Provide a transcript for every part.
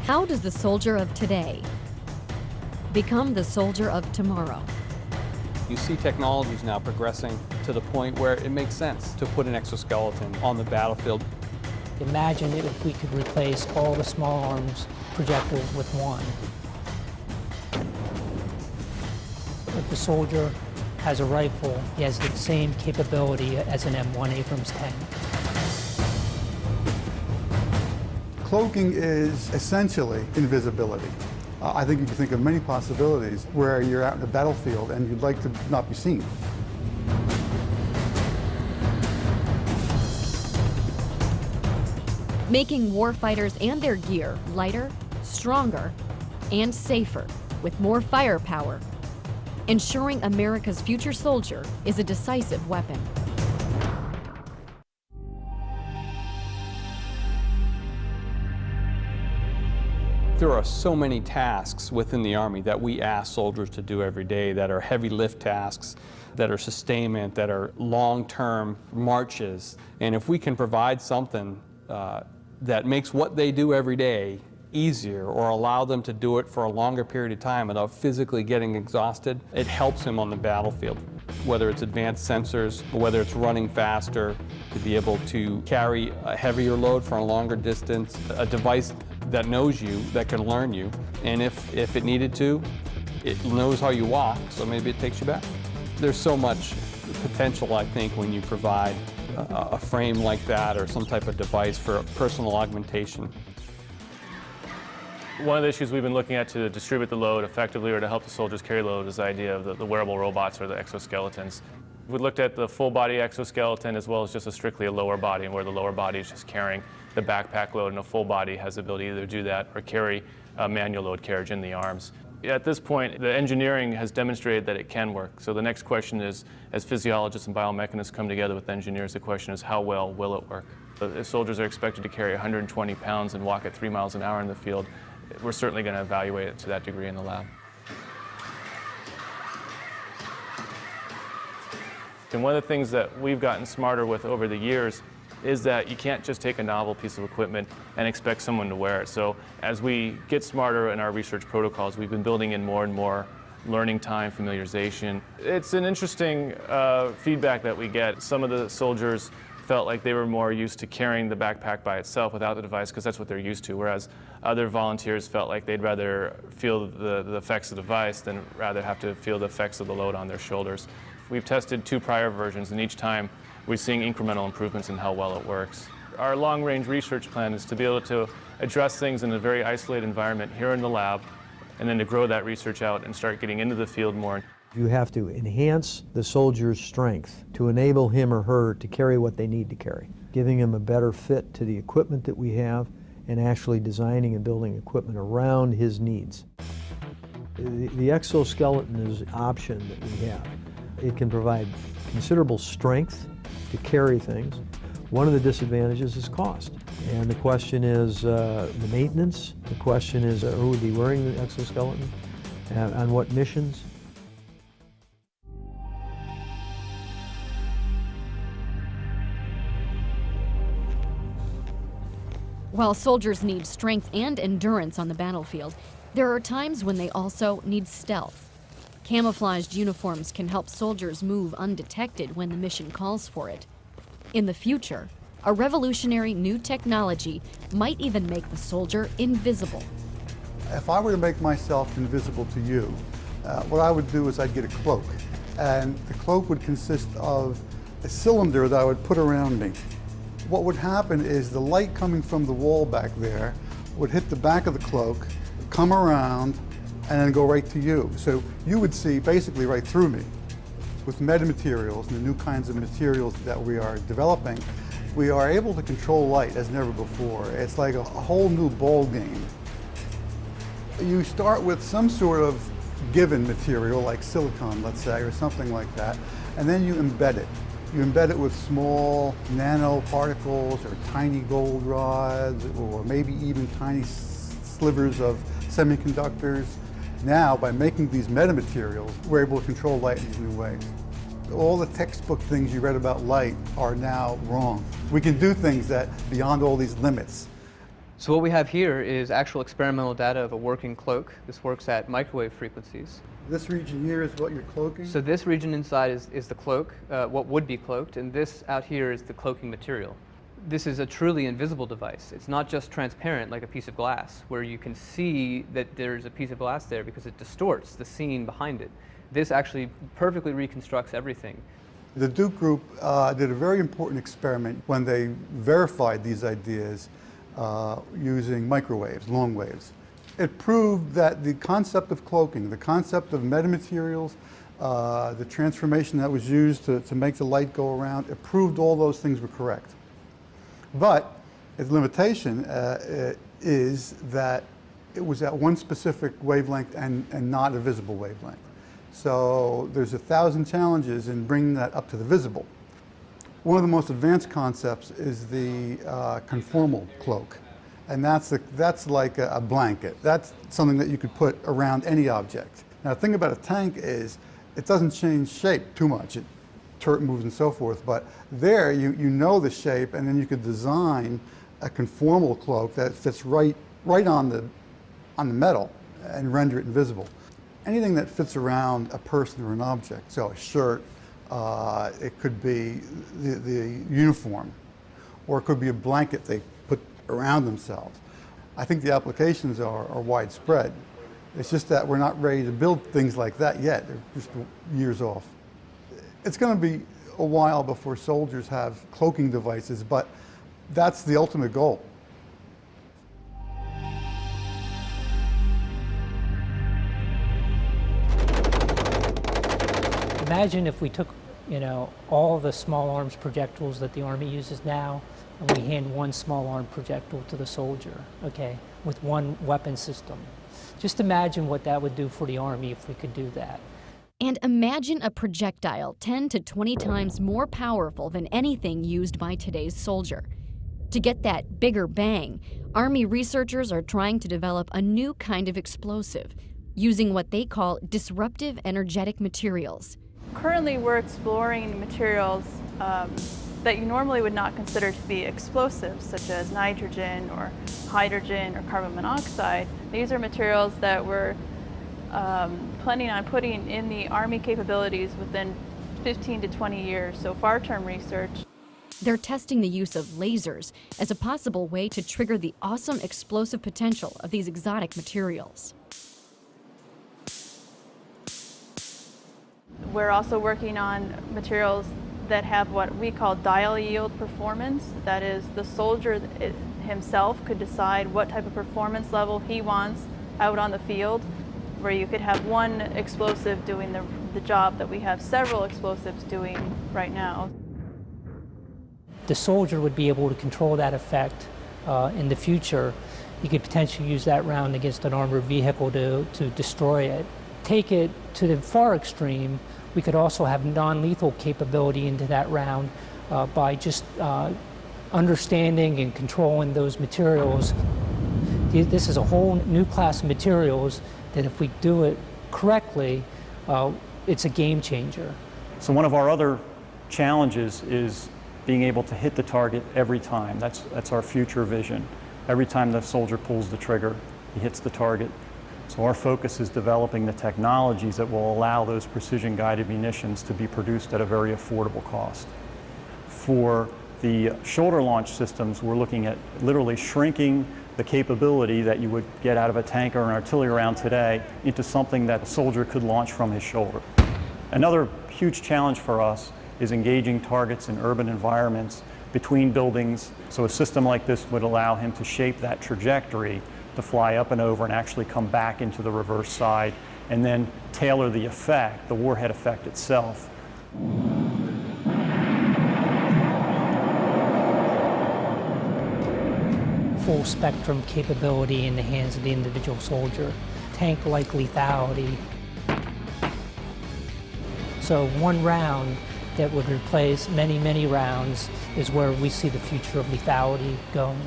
How does the soldier of today become the soldier of tomorrow? You see technologies now progressing to the point where it makes sense to put an exoskeleton on the battlefield. Imagine if we could replace all the small arms projectiles with one. If the soldier has a rifle, he has the same capability as an M1 Abrams tank. Cloaking is essentially invisibility. I think you can think of many possibilities where you're out in the battlefield and you'd like to not be seen. Making warfighters and their gear lighter, stronger, and safer with more firepower. Ensuring America's future soldier is a decisive weapon. There are so many tasks within the Army that we ask soldiers to do every day that are heavy lift tasks, that are sustainment, that are long-term marches. And if we can provide something that makes what they do every day easier or allow them to do it for a longer period of time without physically getting exhausted, it helps them on the battlefield. Whether it's advanced sensors, whether it's running faster, to be able to carry a heavier load for a longer distance, a device that knows you, that can learn you, and if it needed to, it knows how you walk, so maybe it takes you back. There's so much potential, I think, when you provide a frame like that or some type of device for personal augmentation. One of the issues we've been looking at to distribute the load effectively or to help the soldiers carry load is the idea of the wearable robots or the exoskeletons. We looked at the full body exoskeleton as well as just strictly a lower body, where the lower body is just carrying the backpack load, and a full body has the ability to either do that or carry a manual load carriage in the arms. At this point, the engineering has demonstrated that it can work. So the next question is, as physiologists and biomechanists come together with engineers, the question is, how well will it work? If soldiers are expected to carry 120 pounds and walk at 3 miles an hour in the field, we're certainly going to evaluate it to that degree in the lab. And one of the things that we've gotten smarter with over the years is that you can't just take a novel piece of equipment and expect someone to wear it. So as we get smarter in our research protocols, we've been building in more and more learning time, familiarization. It's an interesting feedback that we get. Some of the soldiers felt like they were more used to carrying the backpack by itself without the device because that's what they're used to, whereas other volunteers felt like they'd rather feel the effects of the device than rather have to feel the effects of the load on their shoulders. We've tested 2 prior versions, and each time we're seeing incremental improvements in how well it works. Our long-range research plan is to be able to address things in a very isolated environment here in the lab, and then to grow that research out and start getting into the field more. You have to enhance the soldier's strength to enable him or her to carry what they need to carry, giving him a better fit to the equipment that we have and actually designing and building equipment around his needs. The exoskeleton is an option that we have. It can provide considerable strength to carry things. One of the disadvantages is cost. And the question is the maintenance. The question is who would be wearing the exoskeleton, on what missions. While soldiers need strength and endurance on the battlefield, there are times when they also need stealth. Camouflaged uniforms can help soldiers move undetected when the mission calls for it. In the future, a revolutionary new technology might even make the soldier invisible. If I were to make myself invisible to you, what I would do is I'd get a cloak. And the cloak would consist of a cylinder that I would put around me. What would happen is the light coming from the wall back there would hit the back of the cloak, come around, and then go right to you. So you would see basically right through me. With metamaterials and the new kinds of materials that we are developing, we are able to control light as never before. It's like a whole new ball game. You start with some sort of given material like silicon, let's say, or something like that, and then you embed it. You embed it with small nanoparticles or tiny gold rods or maybe even tiny slivers of semiconductors. Now, by making these metamaterials, we're able to control light in these new ways. All the textbook things you read about light are now wrong. We can do things that beyond all these limits. So what we have here is actual experimental data of a working cloak. This works at microwave frequencies. This region here is what you're cloaking? So this region inside is the cloak, what would be cloaked, and this out here is the cloaking material. This is a truly invisible device. It's not just transparent like a piece of glass, where you can see that there's a piece of glass there because it distorts the scene behind it. This actually perfectly reconstructs everything. The Duke Group did a very important experiment when they verified these ideas using microwaves, long waves. It proved that the concept of cloaking, the concept of metamaterials, the transformation that was used to make the light go around, it proved all those things were correct. But its limitation is that it was at one specific wavelength and not a visible wavelength. So there's 1,000 challenges in bringing that up to the visible. One of the most advanced concepts is the conformal cloak. And that's like a blanket. That's something that you could put around any object. Now the thing about a tank is it doesn't change shape too much. It turret moves and so forth, but there you know the shape, and then you could design a conformal cloak that fits right on the metal and render it invisible. Anything that fits around a person or an object, so a shirt, it could be the uniform, or it could be a blanket they put around themselves. I think the applications are widespread. It's just that we're not ready to build things like that yet. They're just years off. It's going to be a while before soldiers have cloaking devices, but that's the ultimate goal. Imagine if we took, all the small arms projectiles that the Army uses now, and we hand one small arm projectile to the soldier, okay, with one weapon system. Just imagine what that would do for the Army if we could do that. And imagine a projectile 10 to 20 times more powerful than anything used by today's soldier. To get that bigger bang, Army researchers are trying to develop a new kind of explosive, using what they call disruptive energetic materials. Currently, we're exploring materials that you normally would not consider to be explosives, such as nitrogen or hydrogen or carbon monoxide. These are materials that we're planning on putting in the Army capabilities within 15 to 20 years, so far-term research. They're testing the use of lasers as a possible way to trigger the awesome explosive potential of these exotic materials. We're also working on materials that have what we call dial yield performance. That is, the soldier himself could decide what type of performance level he wants out on the field, where you could have one explosive doing the job that we have several explosives doing right now. The soldier would be able to control that effect in the future. He could potentially use that round against an armored vehicle to destroy it. Take it to the far extreme, we could also have non-lethal capability into that round by just understanding and controlling those materials. This is a whole new class of materials that if we do it correctly, it's a game changer. So one of our other challenges is being able to hit the target every time. That's our future vision. Every time the soldier pulls the trigger, he hits the target. So our focus is developing the technologies that will allow those precision-guided munitions to be produced at a very affordable cost. For the shoulder launch systems, we're looking at literally shrinking the capability that you would get out of a tank or an artillery round today into something that a soldier could launch from his shoulder. Another huge challenge for us is engaging targets in urban environments between buildings. So a system like this would allow him to shape that trajectory to fly up and over and actually come back into the reverse side and then tailor the effect, the warhead effect itself. Full spectrum capability in the hands of the individual soldier. Tank-like lethality. So one round that would replace many, many rounds is where we see the future of lethality going.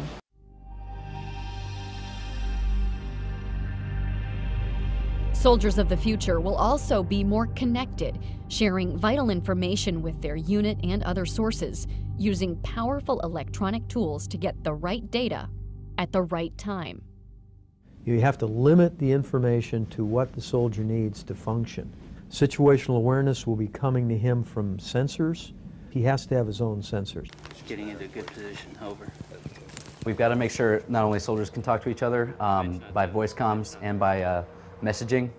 Soldiers of the future will also be more connected, sharing vital information with their unit and other sources, using powerful electronic tools to get the right data at the right time. You have to limit the information to what the soldier needs to function. Situational awareness will be coming to him from sensors. He has to have his own sensors. Just getting into a good position, over. We've got to make sure not only soldiers can talk to each other by voice comms and by messaging.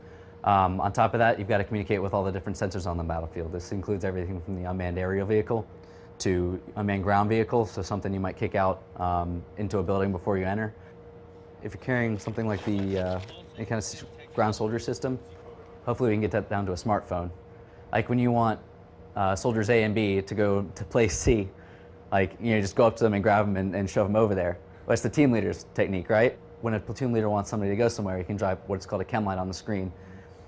On top of that, you've got to communicate with all the different sensors on the battlefield. This includes everything from the unmanned aerial vehicle to unmanned ground vehicle, so something you might kick out into a building before you enter. If you're carrying something like the any kind of ground soldier system, hopefully we can get that down to a smartphone. Like when you want soldiers A and B to go to place C, like, you know, just go up to them and grab them and shove them over there. Well, that's the team leader's technique, right? When a platoon leader wants somebody to go somewhere, he can drive what's called a chem light on the screen.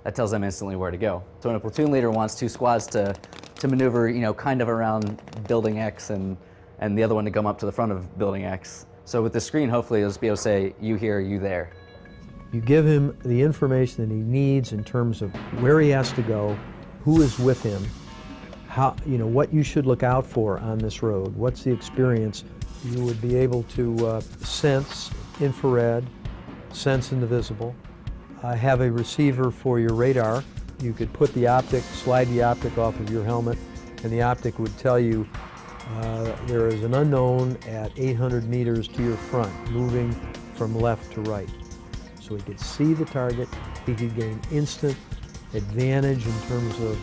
That tells them instantly where to go. So when a platoon leader wants two squads to maneuver, you know, kind of around building X and the other one to come up to the front of building X. So with the screen, hopefully you'll just be able to say, you here, you there. You give him the information that he needs in terms of where he has to go, who is with him, how, you know, what you should look out for on this road, what's the experience. You would be able to sense infrared, sense invisible, have a receiver for your radar. You could put the optic, slide the optic off of your helmet, and the optic would tell you there is an unknown at 800 meters to your front, moving from left to right. So he could see the target, he could gain instant advantage in terms of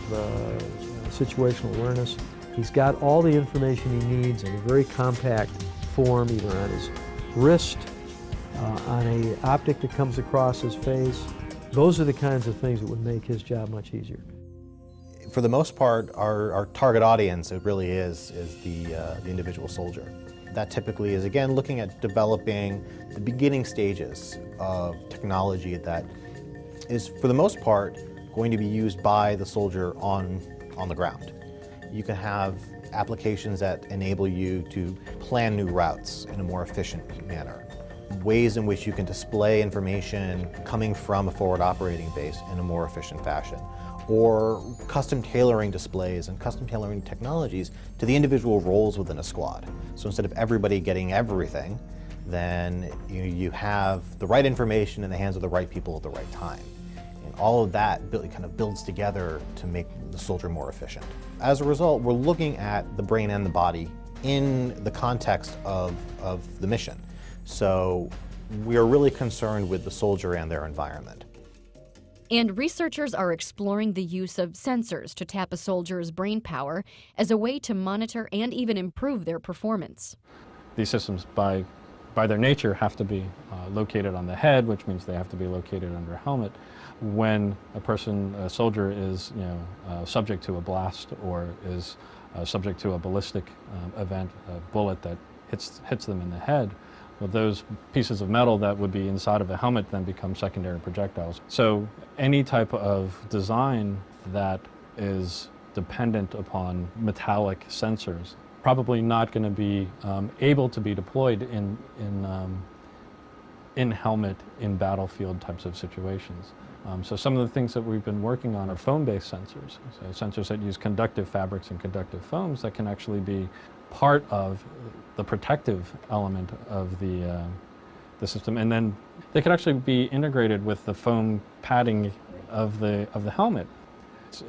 situational awareness. He's got all the information he needs in a very compact form, either on his wrist, on an optic that comes across his face. Those are the kinds of things that would make his job much easier. For the most part, our target audience, it really is the individual soldier. That typically is, again, looking at developing the beginning stages of technology that is, for the most part, going to be used by the soldier on the ground. You can have applications that enable you to plan new routes in a more efficient manner. Ways in which you can display information coming from a forward operating base in a more efficient fashion. Or custom tailoring displays and custom tailoring technologies to the individual roles within a squad. So instead of everybody getting everything, then you have the right information in the hands of the right people at the right time. And all of that kind of builds together to make the soldier more efficient. As a result, we're looking at the brain and the body in the context of the mission. So we're really concerned with the soldier and their environment. And researchers are exploring the use of sensors to tap a soldier's brain power as a way to monitor and even improve their performance. These systems, by their nature, have to be located on the head, which means they have to be located under a helmet. When a soldier is subject to a blast or is subject to a ballistic event, a bullet that hits them in the head, well, those pieces of metal that would be inside of a helmet then become secondary projectiles. So any type of design that is dependent upon metallic sensors probably not going to be able to be deployed in helmet, in battlefield types of situations. So some of the things that we've been working on are foam-based sensors. So sensors that use conductive fabrics and conductive foams that can actually be part of the protective element of the system, and then they could actually be integrated with the foam padding of the helmet.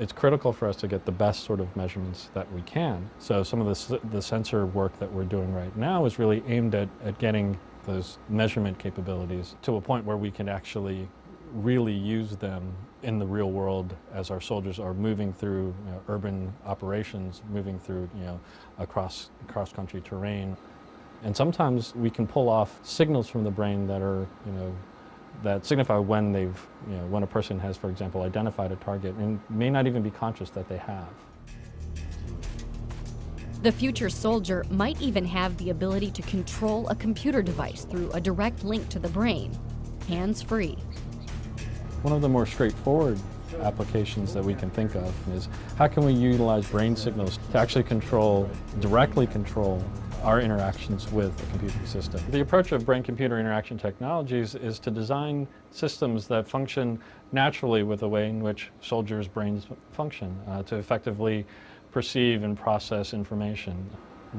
It's critical for us to get the best sort of measurements that we can. So some of the sensor work that we're doing right now is really aimed at getting those measurement capabilities to a point where we can actually really use them in the real world as our soldiers are moving through urban operations, moving through cross-country terrain. And sometimes we can pull off signals from the brain that are that signify when when a person has, for example, identified a target and may not even be conscious that they have. The future soldier might even have the ability to control a computer device through a direct link to the brain, hands-free. One of the more straightforward applications that we can think of is how can we utilize brain signals to actually directly control our interactions with the computing system. The approach of brain-computer interaction technologies is to design systems that function naturally with the way in which soldiers' brains function, to effectively perceive and process information.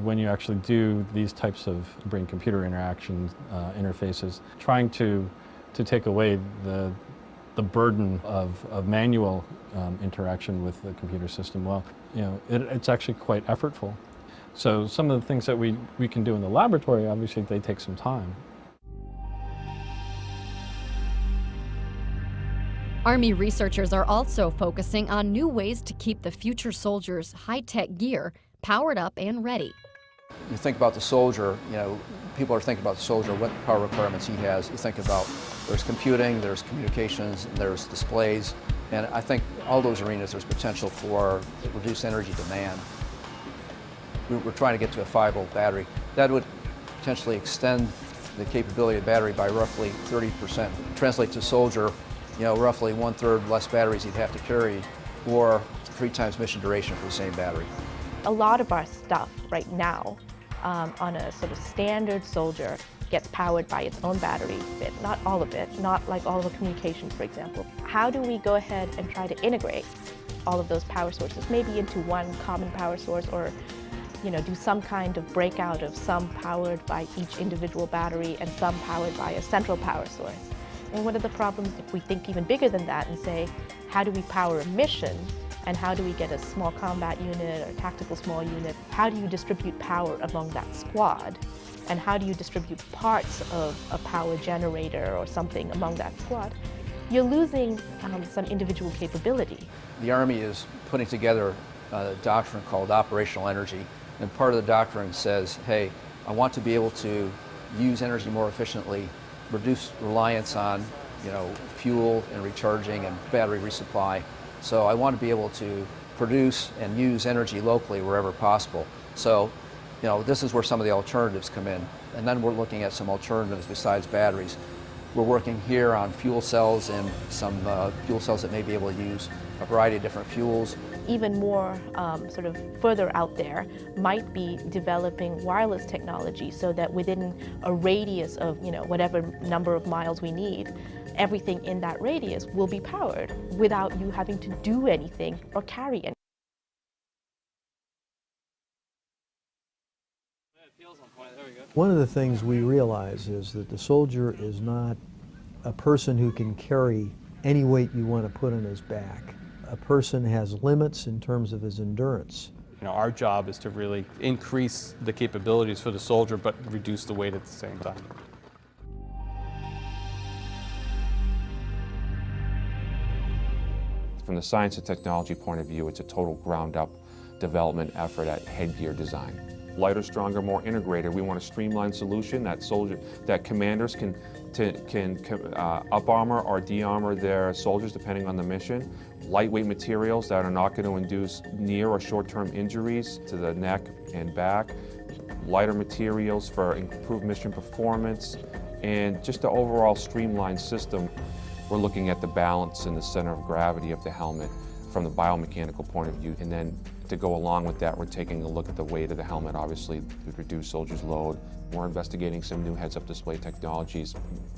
when you actually do these types of brain-computer interaction interfaces, trying to take away the burden of manual interaction with the computer system, well, you know, it's actually quite effortful. So some of the things that we can do in the laboratory, obviously, they take some time. Army researchers are also focusing on new ways to keep the future soldiers' high-tech gear powered up and ready. You think about the soldier, you know, people are thinking about the soldier, what power requirements he has. You think about there's computing, there's communications, and there's displays, and I think all those arenas there's potential for reduced energy demand. We're trying to get to a 5-volt battery. That would potentially extend the capability of the battery by roughly 30%. Translate to soldier, you know, roughly 1/3 less batteries he'd have to carry, or 3 times mission duration for the same battery. A lot of our stuff right now on a sort of standard soldier gets powered by its own battery, but not all of it, not like all of the communications, for example. How do we go ahead and try to integrate all of those power sources, maybe into one common power source, or you know, do some kind of breakout of some powered by each individual battery and some powered by a central power source? And what are the problems if we think even bigger than that and say, how do we power a mission, and how do we get a small combat unit or tactical small unit? How do you distribute power among that squad? And how do you distribute parts of a power generator or something among that squad? You're losing some individual capability. The Army is putting together a doctrine called operational energy, and part of the doctrine says, hey, I want to be able to use energy more efficiently, reduce reliance on, you know, fuel and recharging and battery resupply. So I want to be able to produce and use energy locally wherever possible. So, you know, this is where some of the alternatives come in. And then we're looking at some alternatives besides batteries. We're working here on fuel cells and some fuel cells that may be able to use a variety of different fuels. Even more sort of further out there might be developing wireless technology so that within a radius of, you know, whatever number of miles we need, everything in that radius will be powered without you having to do anything or carry anything. One of the things we realize is that the soldier is not a person who can carry any weight you want to put on his back. A person has limits in terms of his endurance. You know, our job is to really increase the capabilities for the soldier, but reduce the weight at the same time. From the science and technology point of view, it's a total ground-up development effort at headgear design. Lighter, stronger, more integrated. We want a streamlined solution that commanders can up-armor or de-armor their soldiers depending on the mission. Lightweight materials that are not going to induce near or short-term injuries to the neck and back. Lighter materials for improved mission performance, and just the overall streamlined system. We're looking at the balance and the center of gravity of the helmet from the biomechanical point of view, and then to go along with that, we're taking a look at the weight of the helmet, obviously, to reduce soldiers' load. We're investigating some new heads-up display technologies,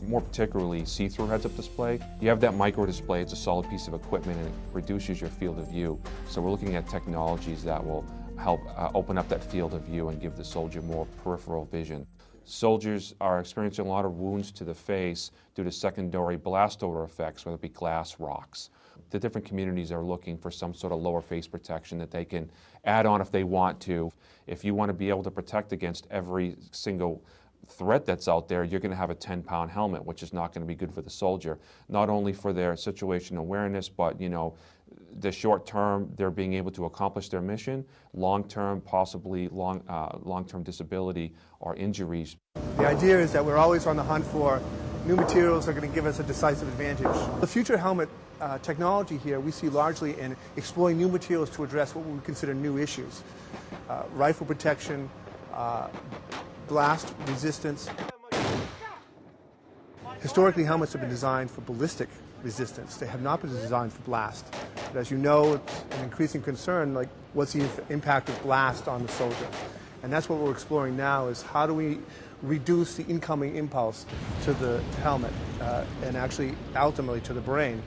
more particularly see-through heads-up display. You have that micro display, it's a solid piece of equipment, and it reduces your field of view. So we're looking at technologies that will help open up that field of view and give the soldier more peripheral vision. Soldiers are experiencing a lot of wounds to the face due to secondary blast odor effects, whether it be glass, rocks. The different communities are looking for some sort of lower face protection that they can add on if they want to. If you want to be able to protect against every single threat that's out there, you're going to have a 10-pound helmet, which is not going to be good for the soldier. Not only for their situational awareness, but, you know, the short term, they're being able to accomplish their mission. Long term, possibly long-term disability or injuries. The idea is that we're always on the hunt for new materials that are going to give us a decisive advantage. The future helmet technology here we see largely in exploring new materials to address what we would consider new issues. Rifle protection, blast resistance. Historically, helmets have been designed for ballistic resistance. They have not been designed for blast. But as you know, it's an increasing concern, like what's the impact of blast on the soldier? And that's what we're exploring now, is how do we reduce the incoming impulse to the helmet and actually ultimately to the brain.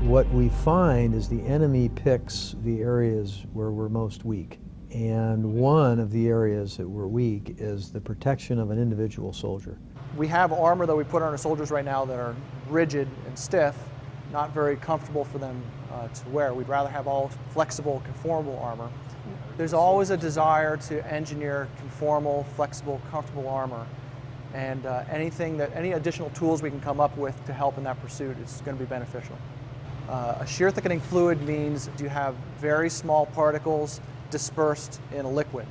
What we find is the enemy picks the areas where we're most weak. And one of the areas that we're weak is the protection of an individual soldier. We have armor that we put on our soldiers right now that are rigid and stiff, not very comfortable for them to wear. We'd rather have all flexible, conformable armor. There's always a desire to engineer conformal, flexible, comfortable armor. And any additional tools we can come up with to help in that pursuit is going to be beneficial. A shear thickening fluid means you have very small particles dispersed in a liquid.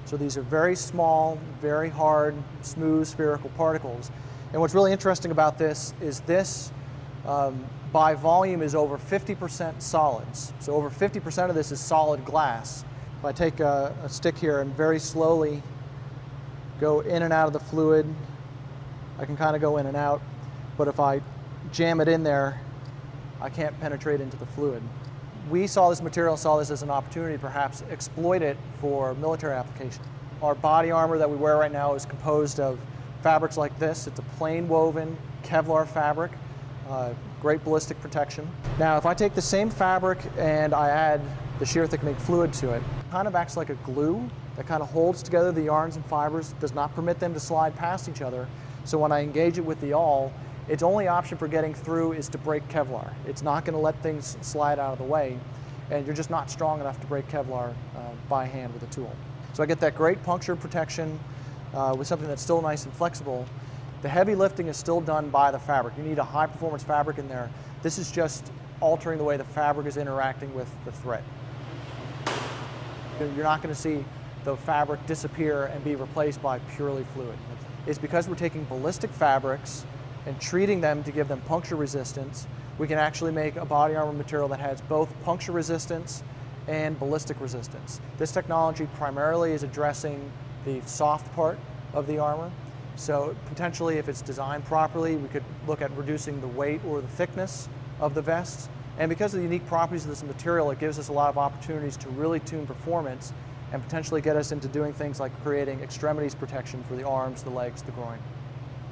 So these are very small, very hard, smooth, spherical particles. And what's really interesting about this is this, by volume, is over 50% solids. So over 50% of this is solid glass. If I take a stick here and very slowly go in and out of the fluid, I can kind of go in and out. But if I jam it in there, I can't penetrate into the fluid. We saw this material, saw this as an opportunity to perhaps exploit it for military application. Our body armor that we wear right now is composed of fabrics like this. It's a plain woven Kevlar fabric, great ballistic protection. Now if I take the same fabric and I add the shear thickening fluid to it, it kind of acts like a glue that kind of holds together the yarns and fibers, does not permit them to slide past each other. So when I engage it with the awl, its only option for getting through is to break Kevlar. It's not going to let things slide out of the way, and you're just not strong enough to break Kevlar by hand with a tool. So I get that great puncture protection with something that's still nice and flexible. The heavy lifting is still done by the fabric. You need a high performance fabric in there. This is just altering the way the fabric is interacting with the thread. You're not going to see the fabric disappear and be replaced by purely fluid. It's because we're taking ballistic fabrics and treating them to give them puncture resistance. We can actually make a body armor material that has both puncture resistance and ballistic resistance. This technology primarily is addressing the soft part of the armor. So potentially, if it's designed properly, we could look at reducing the weight or the thickness of the vests. And because of the unique properties of this material, it gives us a lot of opportunities to really tune performance and potentially get us into doing things like creating extremities protection for the arms, the legs, the groin.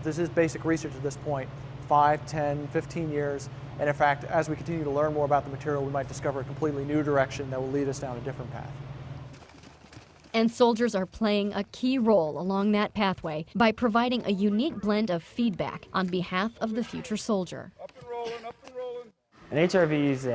This is basic research at this point, 5, 10, 15 years. And in fact, as we continue to learn more about the material, we might discover a completely new direction that will lead us down a different path. And soldiers are playing a key role along that pathway by providing a unique blend of feedback on behalf of the future soldier. An HRV is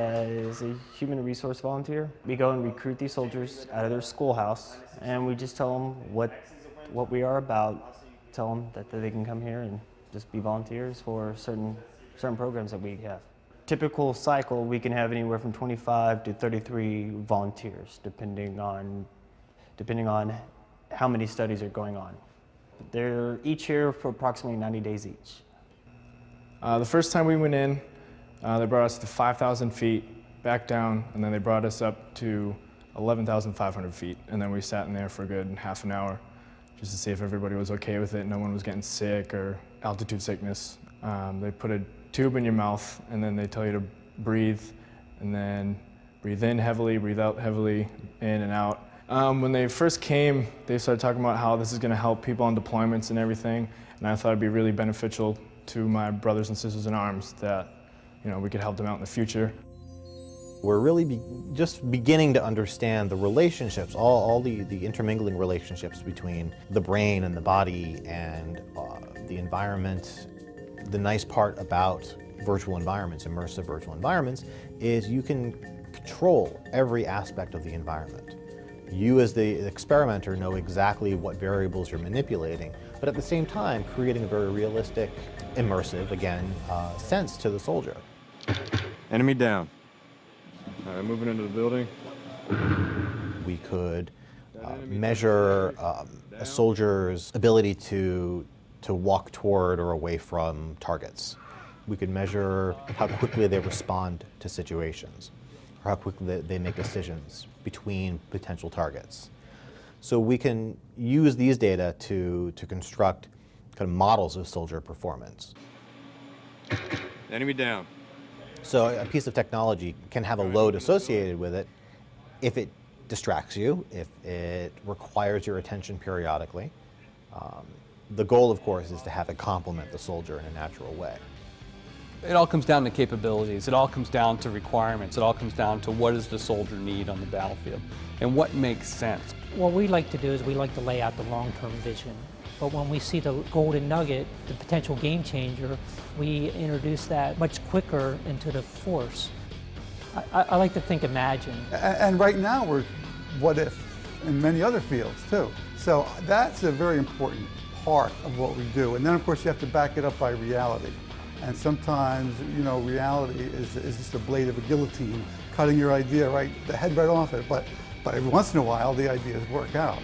a human resource volunteer. We go and recruit these soldiers out of their schoolhouse, and we just tell them what we are about, tell them that they can come here and just be volunteers for certain programs that we have. Typical cycle, we can have anywhere from 25 to 33 volunteers, depending on how many studies are going on. They're each here for approximately 90 days each. The first time we went in, they brought us to 5,000 feet, back down, and then they brought us up to 11,500 feet. And then we sat in there for a good half an hour just to see if everybody was okay with it, no one was getting sick or altitude sickness. They put a tube in your mouth, and then they tell you to breathe, and then breathe in heavily, breathe out heavily, in and out. When they first came, they started talking about how this is going to help people on deployments and everything, and I thought it'd be really beneficial to my brothers and sisters in arms that we could help them out in the future. We're really just beginning to understand the relationships, all the intermingling relationships between the brain and the body and the environment. The nice part about virtual environments, immersive virtual environments, is you can control every aspect of the environment. You as the experimenter know exactly what variables you're manipulating, but at the same time creating a very realistic, immersive, again, sense to the soldier. Enemy down. All right, moving into the building. We could measure a soldier's ability to walk toward or away from targets. We could measure how quickly they respond to situations, or how quickly they make decisions between potential targets. So we can use these data to construct kind of models of soldier performance. Enemy down. So a piece of technology can have a load associated with it if it distracts you, if it requires your attention periodically. The goal, of course, is to have it complement the soldier in a natural way. It all comes down to capabilities. It all comes down to requirements. It all comes down to what does the soldier need on the battlefield and what makes sense. What we like to do is we like to lay out the long-term vision. But when we see the golden nugget, the potential game changer, we introduce that much quicker into the force. I like to think imagine. And right now we're what if in many other fields too. So that's a very important part of what we do. And then of course you have to back it up by reality. And sometimes, you know, reality is just a blade of a guillotine, cutting your idea the head right off it. But every once in a while the ideas work out.